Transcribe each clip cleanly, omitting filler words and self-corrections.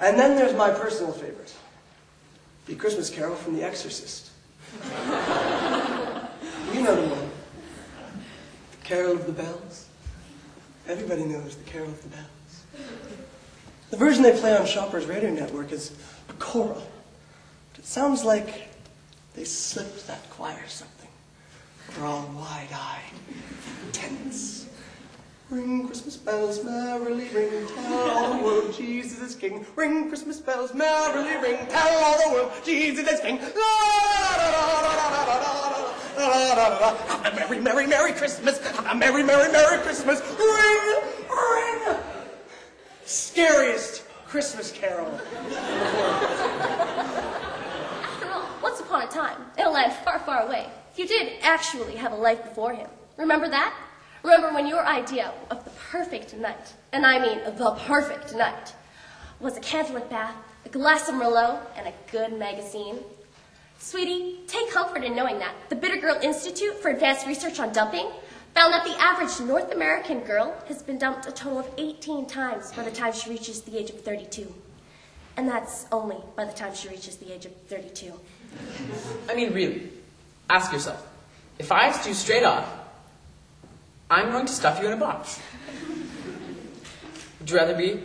And then there's my personal favorite, The Christmas Carol from The Exorcist. You know the one. The Carol of the Bells. Everybody knows the Carol of the Bells. The version they play on Shoppers Radio Network is a choral. But it sounds like they slipped that choir something. They're all wide-eyed, tense. Ring Christmas bells, merrily ring, tell all the world Jesus is King. Ring Christmas bells, merrily ring, tell all the world Jesus is King. Have a merry, merry, merry Christmas. Have a merry, merry, merry Christmas. Ring, ring. Scariest Christmas carol in the world. After all, once upon a time, in a land far, far away, you did actually have a life before him. Remember that? Remember when your idea of the perfect night, and I mean the perfect night, was a candlelit bath, a glass of Merlot, and a good magazine? Sweetie, take comfort in knowing that the Bitter Girl Institute for Advanced Research on Dumping found that the average North American girl has been dumped a total of 18 times by the time she reaches the age of 32. And that's only by the time she reaches the age of 32. I mean, really, ask yourself, if I asked you straight off, I'm going to stuff you in a box. Would you rather be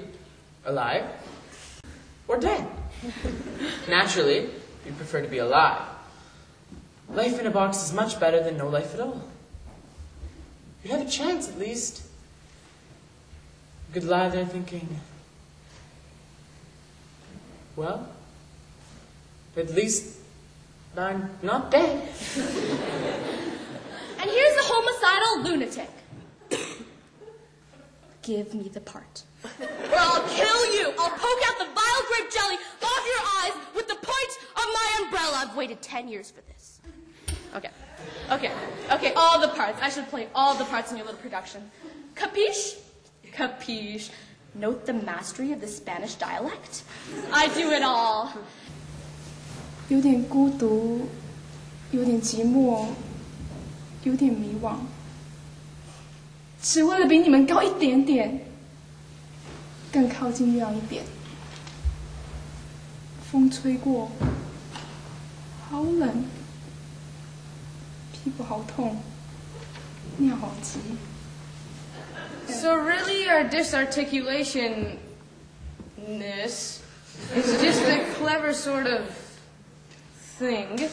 alive or dead? Naturally, you'd prefer to be alive. Life in a box is much better than no life at all. You'd have a chance, at least. You could lie there thinking, well, at least I'm not dead. And here's a homicidal lunatic. Give me the part. Or I'll kill you. I'll poke out the vile grape jelly off your eyes with the point of my umbrella. I've waited 10 years for this. Okay, all the parts. I should play all the parts in your little production. Capiche? Capiche. Note the mastery of the Spanish dialect. I do it all. 有点孤独，有点寂寞，有点迷惘，只为了比你们高一点点，更靠近月亮一点。风吹过，好冷，屁股好痛，尿好急。So really our disarticulation-ness is just a clever sort of thing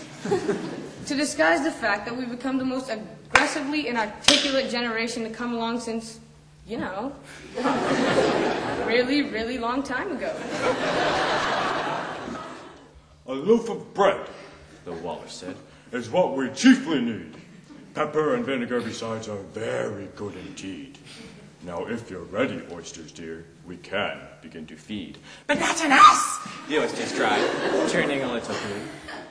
to disguise the fact that we've become the most aggressively inarticulate generation to come along since, you know, a really, really long time ago. A loaf of bread, the walrus said, is what we chiefly need. Pepper and vinegar besides are very good indeed. Now, if you're ready, oysters dear, we can begin to feed. But not on us, the oysters cried, turning a little blue.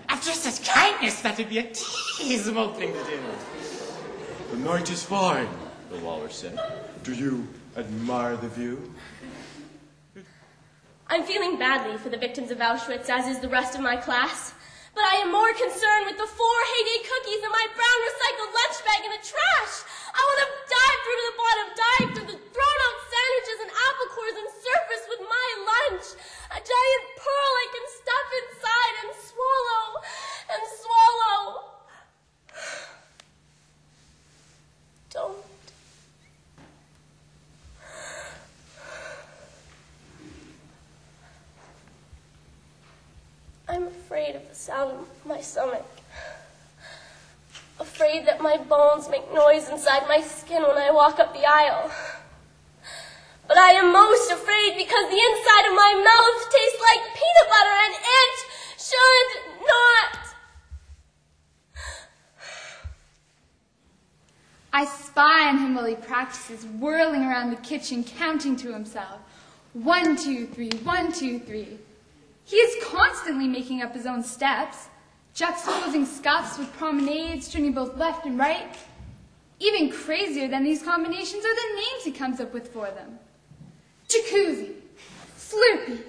After such kindness, that would be a teasable thing to do. The night is fine, the walrus said. Do you admire the view? I'm feeling badly for the victims of Auschwitz, as is the rest of my class. But I am more concerned with the 4 heyday cookies in my brown recycled lunch bag in the trash. I would have dived through to the bottom, dived through the thrown out sandwiches and apple cores and surfaced with my lunch. A giant pearl I can stuff inside and swallow and swallow. Don't. I'm afraid of the sound of my stomach. Afraid that my bones make noise inside my skin when I walk up the aisle. But I am most afraid because the inside of my mouth tastes like peanut butter and it should not. I spy on him while he practices, whirling around the kitchen, counting to himself. 1, 2, 3, 1, 2, 3. He is constantly making up his own steps, juxtaposing scuffs with promenades, turning both left and right. Even crazier than these combinations are the names he comes up with for them. Jacuzzi, Slurpee,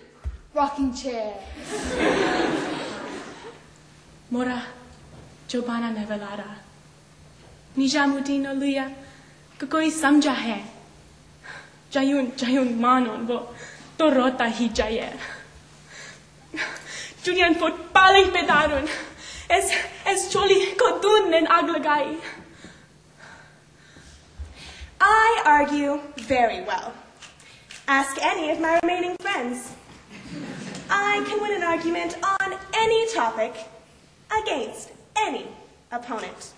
rocking chair. Mora, Jobana Nevelada. Nijamudin Luya, Kakoi Samja hai. Jayun Manon, bo Torota hi jaye. Julian fot paling pedaron. Es choli kotun nen aglagai. I argue very well. Ask any of my remaining friends. I can win an argument on any topic against any opponent.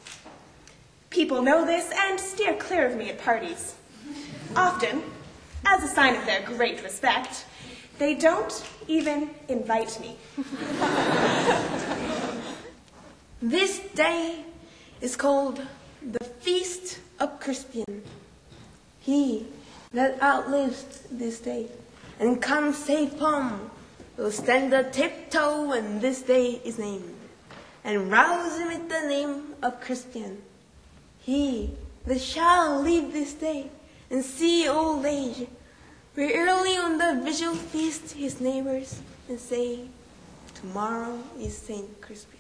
People know this and steer clear of me at parties. Often, as a sign of their great respect, they don't even invite me. This day is called the Feast of Crispian. He that outlives this day and comes safe home will stand a tiptoe when this day is named, and rouse him with the name of Crispian. He that shall leave this day and see old age, will early on the visual feast his neighbors and say, tomorrow is Saint Crispian.